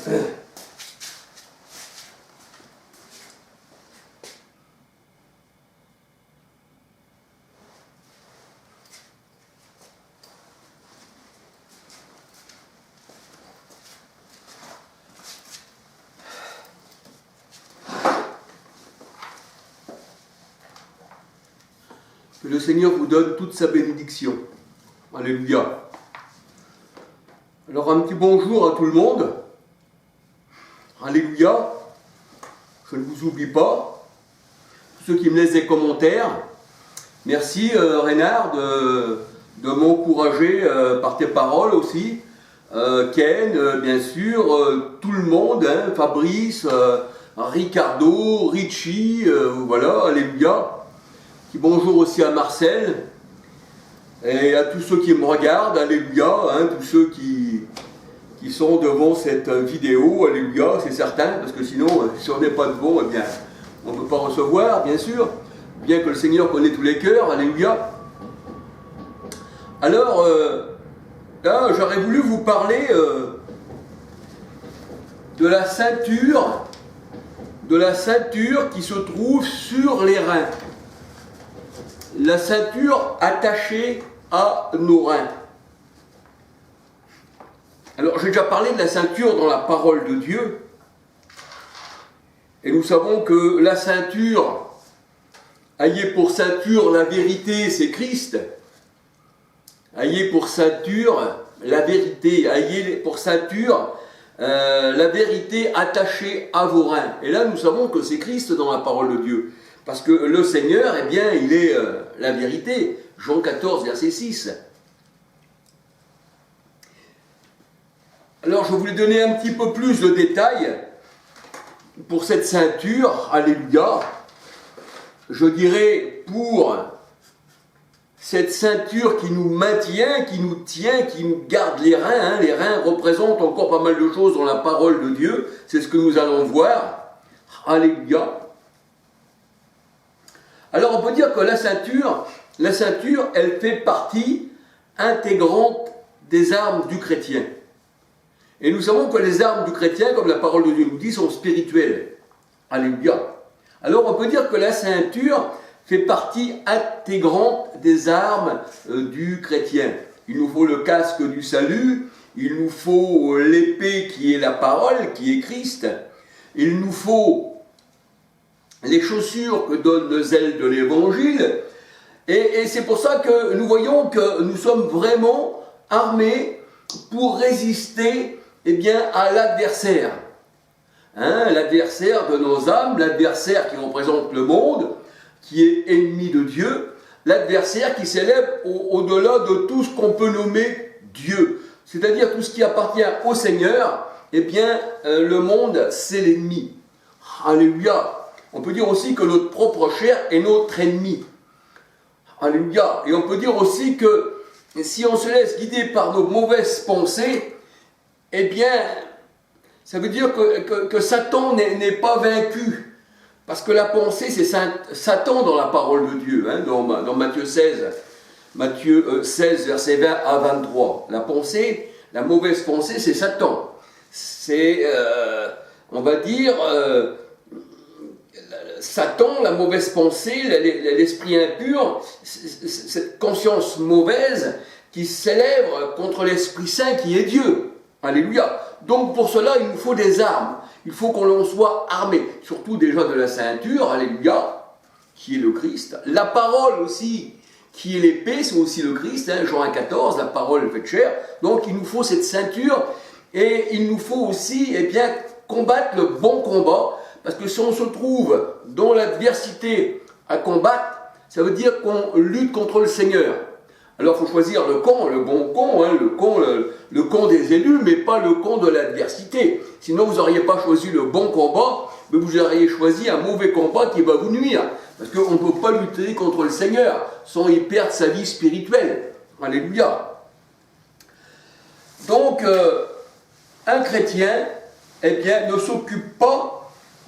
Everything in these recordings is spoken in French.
Que le Seigneur vous donne toute sa bénédiction. Alléluia. Alors un petit bonjour à tout le monde. Alléluia. Je ne vous oublie pas. Tous ceux qui me laissent des commentaires. Merci Reynard de m'encourager par tes paroles aussi. Ken, bien sûr, tout le monde, hein, Fabrice, Ricardo, Richie, voilà, alléluia. Bonjour aussi à Marcel et à tous ceux qui me regardent, alléluia, hein, tous ceux qui sont devant cette vidéo, alléluia, c'est certain, parce que sinon, si on n'est pas devant, eh bien, on ne peut pas recevoir, bien sûr, bien que le Seigneur connaît tous les cœurs, alléluia. Alors, là, j'aurais voulu vous parler de la ceinture qui se trouve sur les reins. La ceinture attachée à nos reins. Alors, j'ai déjà parlé de la ceinture dans la parole de Dieu. Et nous savons que la ceinture, ayez pour ceinture la vérité, c'est Christ. Ayez pour ceinture la vérité. Ayez pour ceinture la vérité attachée à vos reins. Et là, nous savons que c'est Christ dans la parole de Dieu. Parce que le Seigneur, eh bien, il est la vérité. Jean 14, verset 6. Alors, je voulais donner un petit peu plus de détails pour cette ceinture. Alléluia. Je dirais pour cette ceinture qui nous maintient, qui nous tient, qui nous garde les reins. Hein. Les reins représentent encore pas mal de choses dans la parole de Dieu. C'est ce que nous allons voir. Alléluia. Alors on peut dire que la ceinture, elle fait partie intégrante des armes du chrétien. Et nous savons que les armes du chrétien, comme la parole de Dieu nous dit, sont spirituelles. Alléluia. Alors on peut dire que la ceinture fait partie intégrante des armes du chrétien. Il nous faut le casque du salut, il nous faut l'épée qui est la parole, qui est Christ, il nous faut les chaussures que donne le zèle de l'évangile, et c'est pour ça que nous voyons que nous sommes vraiment armés pour résister eh bien, à l'adversaire. Hein, l'adversaire de nos âmes, l'adversaire qui représente le monde, qui est ennemi de Dieu, l'adversaire qui s'élève au-delà de tout ce qu'on peut nommer Dieu. C'est-à-dire tout ce qui appartient au Seigneur, eh bien, le monde, c'est l'ennemi. Alléluia. On peut dire aussi que notre propre chair est notre ennemi. Alléluia. Et on peut dire aussi que si on se laisse guider par nos mauvaises pensées, eh bien, ça veut dire que Satan n'est pas vaincu. Parce que la pensée, c'est Satan dans la parole de Dieu, hein, dans Matthieu 16. Matthieu 16, verset 20 à 23. La pensée, la mauvaise pensée, c'est Satan. C'est, on va dire... Satan, la mauvaise pensée, l'esprit impur, cette conscience mauvaise qui s'élève contre l'Esprit Saint qui est Dieu. Alléluia. Donc pour cela, il nous faut des armes. Il faut qu'on soit armé. Surtout déjà de la ceinture, alléluia, qui est le Christ. La parole aussi, qui est l'épée, c'est aussi le Christ. Hein, Jean 14, la parole faite chair. Donc il nous faut cette ceinture et il nous faut aussi eh bien, combattre le bon combat. Parce que si on se trouve dans l'adversité à combattre, ça veut dire qu'on lutte contre le Seigneur. Alors il faut choisir le camp, le bon camp, hein, le camp des élus, mais pas le camp de l'adversité. Sinon vous n'auriez pas choisi le bon combat, mais vous auriez choisi un mauvais combat qui va vous nuire. Parce qu'on ne peut pas lutter contre le Seigneur sans y perdre sa vie spirituelle. Alléluia. Donc, un chrétien, eh bien, ne s'occupe pas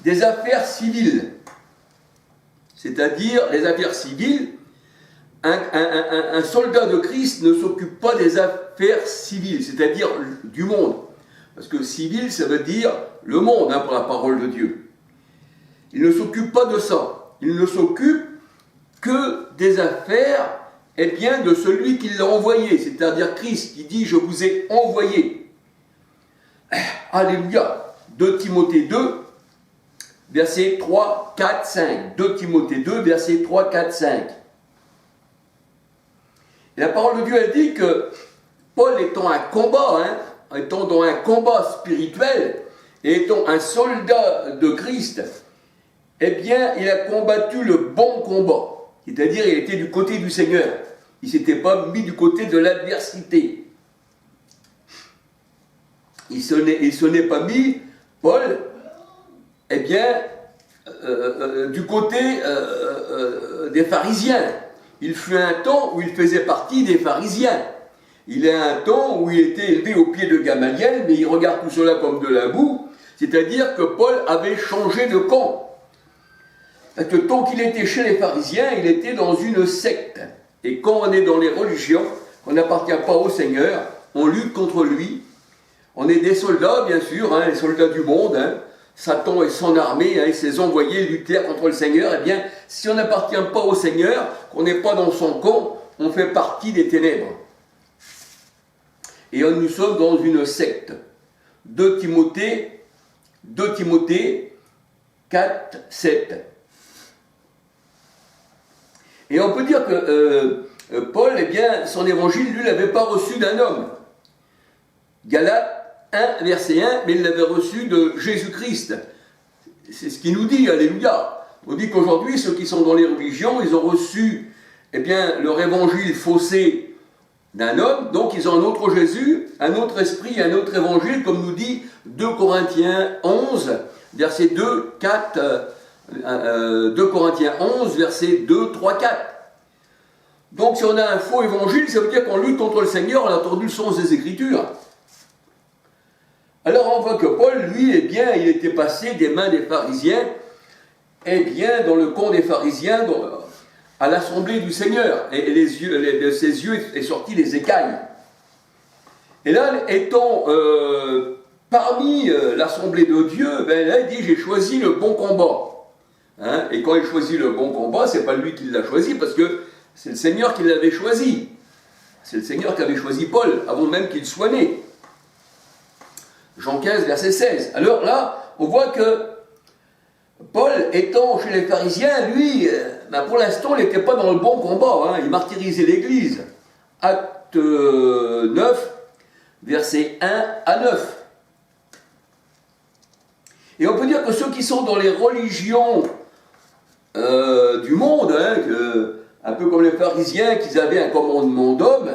des affaires civiles. C'est-à-dire, les affaires civiles, un soldat de Christ ne s'occupe pas des affaires civiles, c'est-à-dire du monde. Parce que civil, ça veut dire le monde, pour la parole de Dieu. Il ne s'occupe pas de ça. Il ne s'occupe que des affaires, de celui qui l'a envoyé, c'est-à-dire Christ, qui dit « Je vous ai envoyé ». Alléluia. 2 Timothée 2, versets 3, 4, 5. 2 Timothée 2, versets 3, 4, 5. Et la parole de Dieu, elle dit que Paul étant étant dans un combat spirituel, et étant un soldat de Christ, il a combattu le bon combat. C'est-à-dire, il était du côté du Seigneur. Il ne s'était pas mis du côté de l'adversité. Il ne se n'est pas mis, Paul, du côté des pharisiens. Il fut un temps où il faisait partie des pharisiens. Il y a un temps où il était élevé au pied de Gamaliel, mais il regarde tout cela comme de la boue. C'est-à-dire que Paul avait changé de camp. Parce que tant qu'il était chez les pharisiens, il était dans une secte. Et quand on est dans les religions, on n'appartient pas au Seigneur, on lutte contre lui. On est des soldats, bien sûr, les soldats du monde. Satan et son armée et ses envoyés luttèrent contre le Seigneur. Si on n'appartient pas au Seigneur, qu'on n'est pas dans son camp, on fait partie des ténèbres. Et nous sommes dans une secte. 2 Timothée 4, 7. Et on peut dire que Paul, son évangile, lui, ne l'avait pas reçu d'un homme. Galates 1, verset 1, mais il l'avait reçu de Jésus-Christ. C'est ce qu'il nous dit, alléluia. On dit qu'aujourd'hui, ceux qui sont dans les religions, ils ont reçu leur évangile faussé d'un homme, donc ils ont un autre Jésus, un autre esprit, un autre évangile, comme nous dit 2 Corinthiens 11, verset 2, 4, 2 Corinthiens 11, verset 2, 3, 4. Donc si on a un faux évangile, ça veut dire qu'on lutte contre le Seigneur, on a entendu le sens des Écritures. Alors on voit que Paul, lui, il était passé des mains des pharisiens, dans le camp des pharisiens, à l'assemblée du Seigneur, et de ses yeux est sorti les écailles. Et là, étant parmi l'assemblée de Dieu, là il dit « j'ai choisi le bon combat ». Et quand il choisit le bon combat, c'est pas lui qui l'a choisi, parce que c'est le Seigneur qui l'avait choisi. C'est le Seigneur qui avait choisi Paul, avant même qu'il soit né. Jean 15, verset 16. Alors là, on voit que Paul, étant chez les pharisiens, lui, pour l'instant, il n'était pas dans le bon combat. Il martyrisait l'Église. Acte 9, versets 1 à 9. Et on peut dire que ceux qui sont dans les religions du monde, un peu comme les pharisiens, qui avaient un commandement d'homme,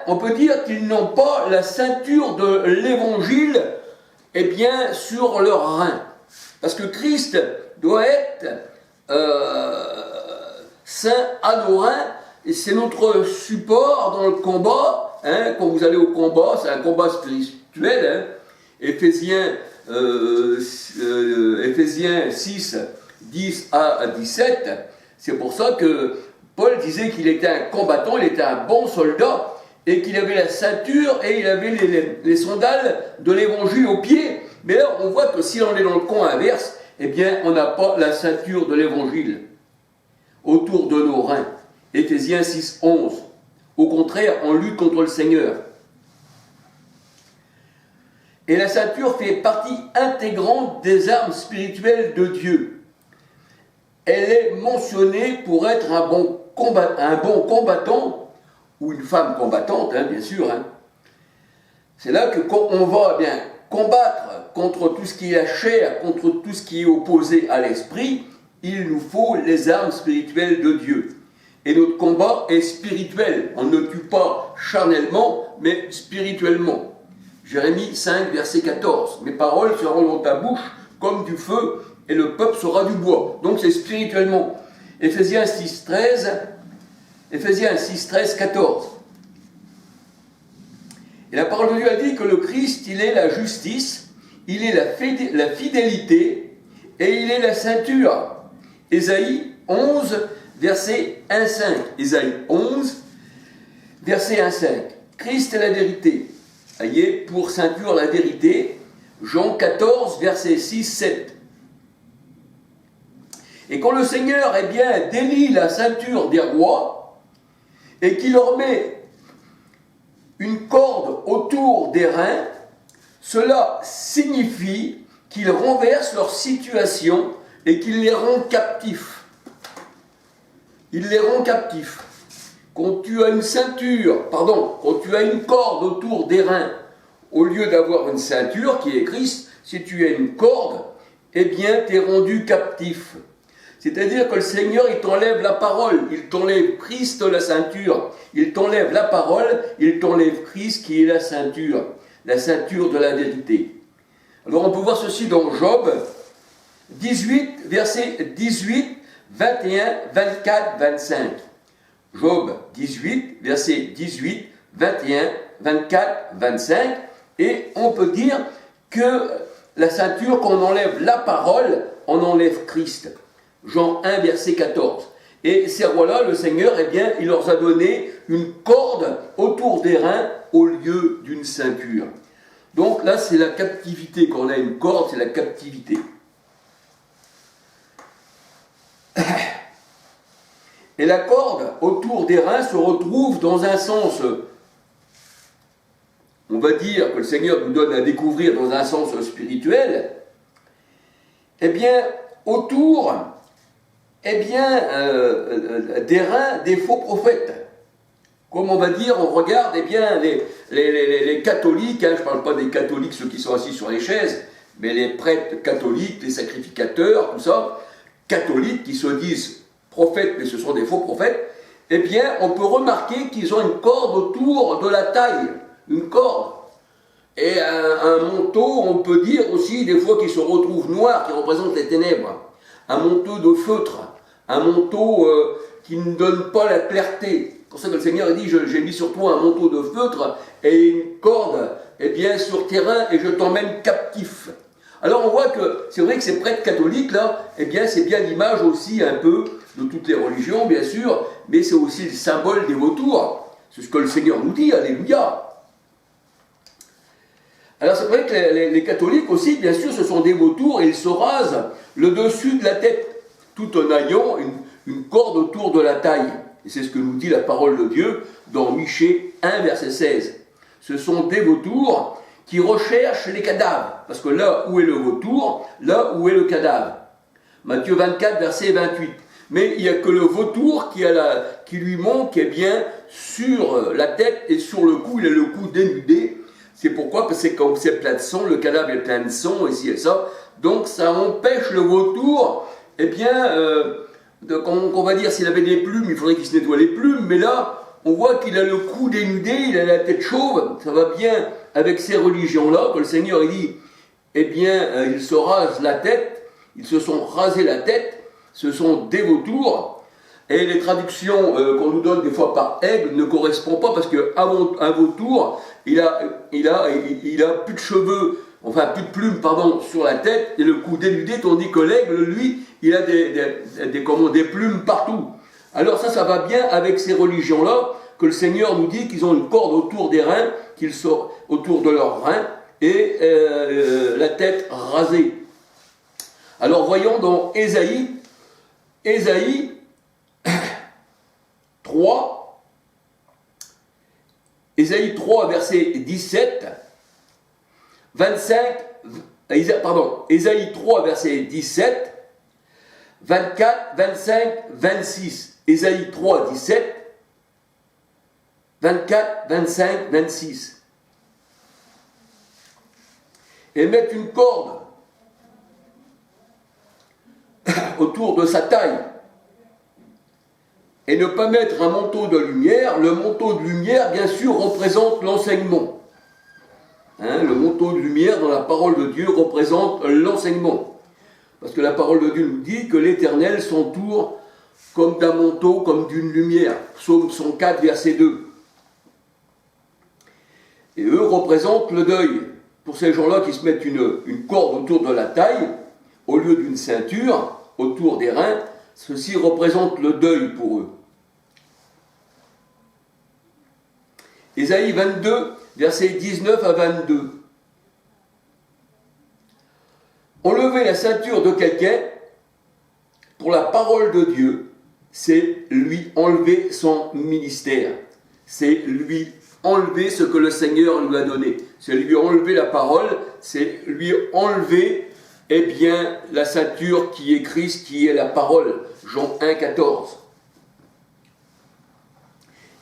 on peut dire qu'ils n'ont pas la ceinture de l'évangile, sur leurs reins. Parce que Christ doit être saint à nos reins, et c'est notre support dans le combat. Quand vous allez au combat, c'est un combat spirituel. Éphésiens 6, 10 à 17. C'est pour ça que Paul disait qu'il était un combattant, il était un bon soldat, et qu'il avait la ceinture et il avait les sandales de l'évangile aux pieds. Mais là, on voit que si on est dans le camp inverse, on n'a pas la ceinture de l'évangile autour de nos reins. Éphésiens 6, 11. Au contraire, on lutte contre le Seigneur. Et la ceinture fait partie intégrante des armes spirituelles de Dieu. Elle est mentionnée pour être un bon combattant, ou une femme combattante, bien sûr. C'est là que quand on va combattre contre tout ce qui est la chair, contre tout ce qui est opposé à l'esprit, il nous faut les armes spirituelles de Dieu. Et notre combat est spirituel. On ne tue pas charnellement, mais spirituellement. Jérémie 5, verset 14. « Mes paroles seront dans ta bouche comme du feu, et le peuple sera du bois. » Donc c'est spirituellement. Éphésiens 6, 13, 14. Et la parole de Dieu a dit que le Christ, il est la justice, il est la fidélité, et il est la ceinture. Ésaïe 11, verset 1, 5. Ésaïe 11, verset 1, 5. Christ est la vérité. voyez, pour ceinture la vérité, Jean 14, versets 6-7. Et quand le Seigneur, eh bien, délie la ceinture des rois, et qu'il leur met une corde autour des reins, cela signifie qu'il renverse leur situation et qu'il les rend captifs. Il les rend captifs. Quand tu as une quand tu as une corde autour des reins, au lieu d'avoir une ceinture qui est Christ, si tu as une corde, eh bien, tu es rendu captif. C'est-à-dire que le Seigneur, il t'enlève la parole, il t'enlève Christ la ceinture, il t'enlève la parole, il t'enlève Christ qui est la ceinture de la vérité. Alors on peut voir ceci dans Job 18, versets 18, 21, 24, 25. Job 18, versets 18, 21, 24, 25. Et on peut dire que la ceinture, quand on enlève la parole, on enlève Christ. Jean 1, verset 14. Et ces rois-là, le Seigneur, eh bien, il leur a donné une corde autour des reins au lieu d'une ceinture. Donc là, c'est la captivité. Quand on a une corde, c'est la captivité. Et la corde autour des reins se retrouve dans un sens, on va dire que le Seigneur nous donne à découvrir dans un sens spirituel, eh bien, autour des reins des faux prophètes. Comme on va dire, on regarde eh bien, les catholiques, je ne parle pas des catholiques, ceux qui sont assis sur les chaises, mais les prêtres catholiques, les sacrificateurs, tout ça, catholiques qui se disent prophètes, mais ce sont des faux prophètes, eh bien, on peut remarquer qu'ils ont une corde autour de la taille, une corde. Et un manteau, on peut dire aussi, des fois, qui se retrouve noir, qui représente les ténèbres. Un manteau de feutre, un manteau qui ne donne pas la clarté. C'est pour ça que le Seigneur dit, j'ai mis sur toi un manteau de feutre et une corde, eh bien, sur tes reins, et je t'emmène captif. Alors on voit que c'est vrai que ces prêtres catholiques là, eh bien c'est bien l'image aussi un peu de toutes les religions bien sûr, mais c'est aussi le symbole des vautours. C'est ce que le Seigneur nous dit, alléluia. Alors c'est vrai que les catholiques aussi, bien sûr, ce sont des vautours et ils se rasent le dessus de la tête, tout en ayant une corde autour de la taille. Et c'est ce que nous dit la parole de Dieu dans Michée 1, verset 16. Ce sont des vautours qui recherchent les cadavres. Parce que là où est le vautour, là où est le cadavre. Matthieu 24, verset 28. Mais il n'y a que le vautour qui lui manque, eh bien, sur la tête et sur le cou, il a le cou dénudé. C'est pourquoi, parce que quand c'est plein de sang, le cadavre est plein de sang, ici et ça. Donc ça empêche le vautour, eh bien, on va dire, s'il avait des plumes, il faudrait qu'il se nettoie les plumes, mais là, on voit qu'il a le cou dénudé, il a la tête chauve, ça va bien avec ces religions-là, que le Seigneur il dit, eh bien, ils se rasent la tête, ils se sont rasés la tête, ce sont des vautours, et les traductions qu'on nous donne des fois par aigle ne correspondent pas, parce qu'un vautour, il a plus de cheveux, enfin plus de plumes, pardon, sur la tête, et le cou dénudé, tandis que l'aigle, lui, il a des plumes partout. Alors ça va bien avec ces religions-là, que le Seigneur nous dit qu'ils ont une corde autour des reins, autour de leurs reins, et la tête rasée. Alors voyons dans Ésaïe 3, Ésaïe 3, verset 17, 25, Ésaïe 3, verset 17, 24, 25, 26. Ésaïe 3, 17, 24, 25, 26. Et mettre une corde autour de sa taille. Et ne pas mettre un manteau de lumière. Le manteau de lumière, bien sûr, représente l'enseignement. Le manteau de lumière dans la parole de Dieu représente l'enseignement. Parce que la parole de Dieu nous dit que l'Éternel s'entoure comme d'un manteau, comme d'une lumière. Psaume 104, verset 2. Et eux représentent le deuil. Pour ces gens-là qui se mettent une corde autour de la taille, au lieu d'une ceinture, autour des reins, ceci représente le deuil pour eux. Ésaïe 22, versets 19 à 22. Enlever la ceinture de quelqu'un pour la parole de Dieu, c'est lui enlever son ministère. C'est lui enlever ce que le Seigneur lui a donné. C'est lui enlever la parole, c'est lui enlever, eh bien, la ceinture qui est Christ, qui est la parole. Jean 1, 14.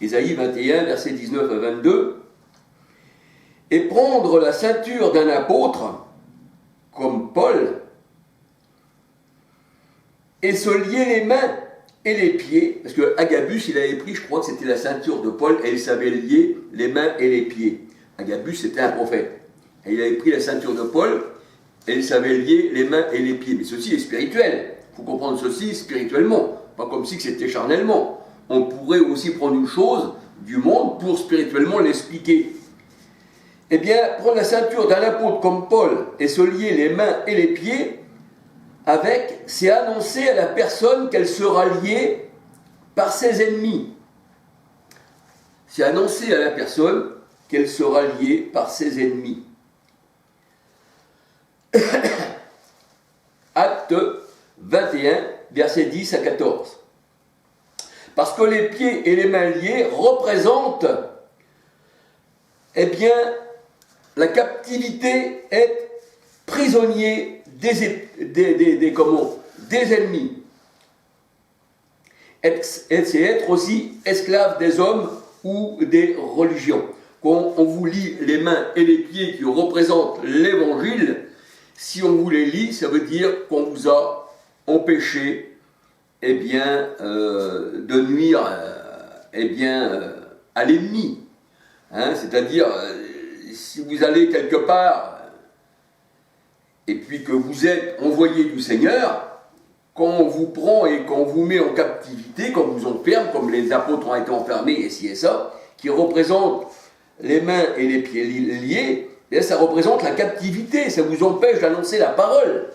Ésaïe 21, versets 19 à 22. Et prendre la ceinture d'un apôtre, comme Paul, et se lier les mains et les pieds, parce que Agabus, il avait pris, je crois que c'était la ceinture de Paul, et il savait lier les mains et les pieds. Agabus, c'était un prophète. Et il avait pris la ceinture de Paul, et il savait lier les mains et les pieds. Mais ceci est spirituel. Il faut comprendre ceci spirituellement, pas comme si c'était charnellement. On pourrait aussi prendre une chose du monde pour spirituellement l'expliquer. Eh bien, prendre la ceinture d'un apôtre comme Paul et se lier les mains et les pieds avec, c'est annoncer à la personne qu'elle sera liée par ses ennemis. C'est annoncer à la personne qu'elle sera liée par ses ennemis. Acte 21, versets 10 à 14. Parce que les pieds et les mains liés représentent, eh bien, la captivité est prisonnier des ennemis. C'est être aussi esclave des hommes ou des religions. Quand on vous lie les mains et les pieds qui représentent l'évangile, si on vous les lie, ça veut dire qu'on vous a empêché, eh bien, de nuire, à l'ennemi. Hein, c'est-à-dire, si vous allez quelque part, et puis que vous êtes envoyé du Seigneur, quand on vous prend et qu'on vous met en captivité, qu'on vous enferme, comme les apôtres ont été enfermés, et ci et ça, qui représente les mains et les pieds liés, et ça représente la captivité, ça vous empêche d'annoncer la parole.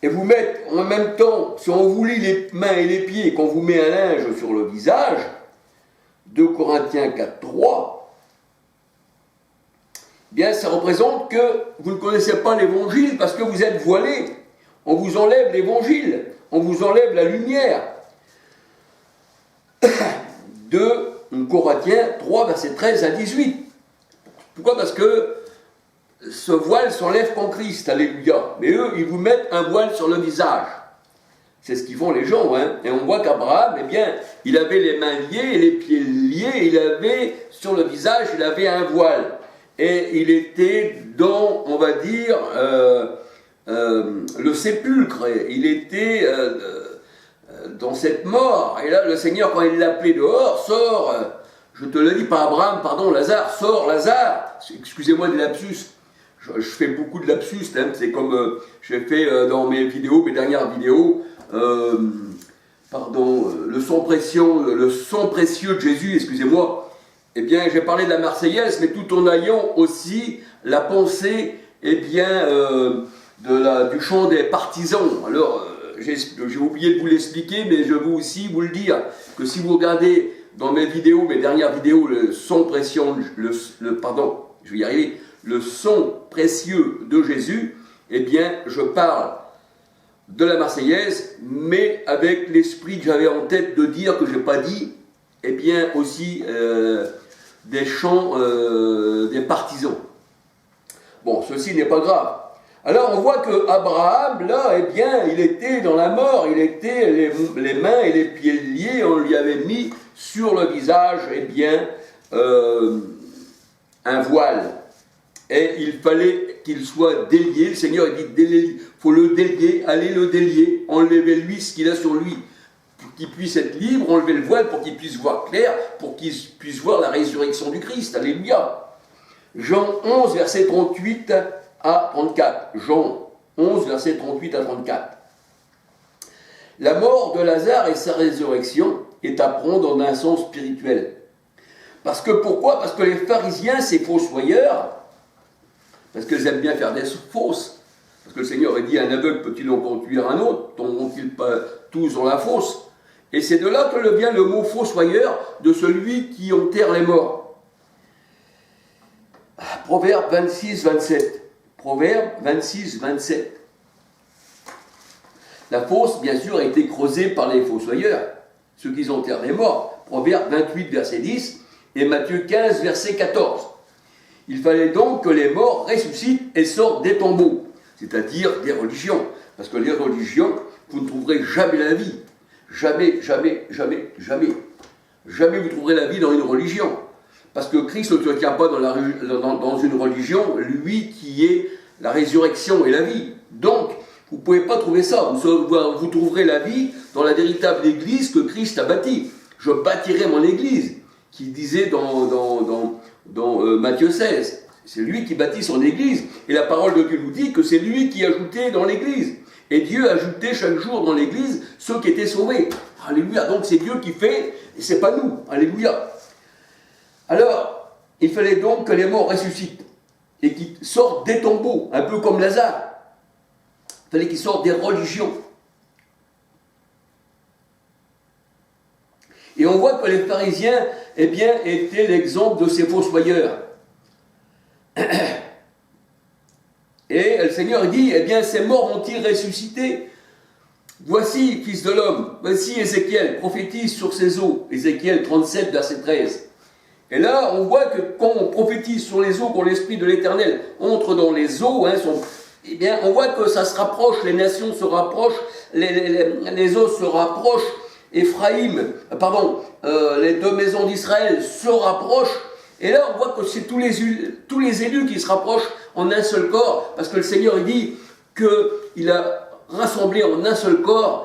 Et vous mettre en même temps, si on vous lie les mains et les pieds et qu'on vous met un linge sur le visage, 2 Corinthiens 4, 3, bien ça représente que vous ne connaissez pas l'évangile parce que vous êtes voilés. On vous enlève l'évangile, on vous enlève la lumière. 2 Corinthiens 3, versets 13 à 18. Pourquoi? Parce que ce voile s'enlève qu'en Christ, alléluia. Mais eux, ils vous mettent un voile sur le visage. C'est ce qu'ils font les gens, hein. Et on voit qu'Abraham, eh bien, il avait les mains liées et les pieds liés, il avait, sur le visage, il avait un voile. Et il était dans, on va dire, le sépulcre. Il était dans cette mort. Et là, le Seigneur, quand il l'appelait dehors, sors, je te le dis, pas Abraham, pardon, Lazare, sors, Lazare. Excusez-moi des lapsus. Je fais beaucoup de lapsus, hein. C'est comme j'ai fait dans mes vidéos, mes dernières vidéos, le sang précieux de Jésus, excusez-moi. Eh bien, j'ai parlé de la Marseillaise, mais tout en ayant aussi la pensée, eh bien, du chant des partisans. Alors, j'ai oublié de vous l'expliquer, mais je veux aussi vous le dire, que si vous regardez dans mes vidéos, mes dernières vidéos, le son précieux, le son précieux de Jésus, eh bien, je parle de la Marseillaise, mais avec l'esprit que j'avais en tête de dire, que je n'ai pas dit, eh bien, aussi des chants des partisans. Bon, ceci n'est pas grave. Alors on voit que Abraham, là, eh bien, il était dans la mort, il était les mains et les pieds liés, on lui avait mis sur le visage, eh bien, un voile. Et il fallait qu'il soit délié. Le Seigneur dit, il faut le délier, allez le délier, enlevez-lui ce qu'il a sur lui, pour qu'il puisse être libre, enlever le voile pour qu'il puisse voir clair, pour qu'il puisse voir la résurrection du Christ. Alléluia. Jean 11, verset 38 à 34. Jean 11, verset 38 à 34. La mort de Lazare et sa résurrection est à prendre dans un sens spirituel. Parce que pourquoi? Parce que les pharisiens, ces fossoyeurs, parce qu'ils aiment bien faire des fausses, parce que le Seigneur a dit, un aveugle peut-il en conduire un autre, tomberont-ils pas tous dans la fosse? Et c'est de là que vient le mot fossoyeur, de celui qui enterre les morts. Proverbe 26, 27. Proverbe 26, 27. La fosse, bien sûr, a été creusée par les fossoyeurs, ceux qui enterrent les morts. Proverbe 28, verset 10, et Matthieu 15, verset 14. Il fallait donc que les morts ressuscitent et sortent des tombeaux, c'est-à-dire des religions. Parce que les religions, vous ne trouverez jamais la vie. Jamais, jamais, jamais, jamais. Jamais vous trouverez la vie dans une religion. Parce que Christ ne se tient pas dans une religion, lui qui est la résurrection et la vie. Donc, vous ne pouvez pas trouver ça. Vous trouverez la vie dans la véritable église que Christ a bâtie. Je bâtirai mon église, qu'il disait dans Matthieu 16. C'est lui qui bâtit son église. Et la parole de Dieu nous dit que c'est lui qui ajoutait dans l'église. Et Dieu ajoutait chaque jour dans l'église ceux qui étaient sauvés. Alléluia. Donc c'est Dieu qui fait, et c'est pas nous. Alléluia. Alors, il fallait donc que les morts ressuscitent et qu'ils sortent des tombeaux, un peu comme Lazare. Il fallait qu'ils sortent des religions. Et on voit que les pharisiens, eh bien, étaient l'exemple de ces fossoyeurs. Et le Seigneur dit, eh bien, ces morts vont-ils ressusciter? Voici, fils de l'homme, voici Ézéchiel, prophétise sur ces eaux. Ézéchiel 37, verset 13. Et là, on voit que quand on prophétise sur les eaux, quand l'Esprit de l'Éternel entre dans les eaux, eh bien, on voit que ça se rapproche, les nations se rapprochent, les eaux se rapprochent, les deux maisons d'Israël se rapprochent, et là on voit que c'est tous les élus qui se rapprochent en un seul corps, parce que le Seigneur il dit qu'il a rassemblé en un seul corps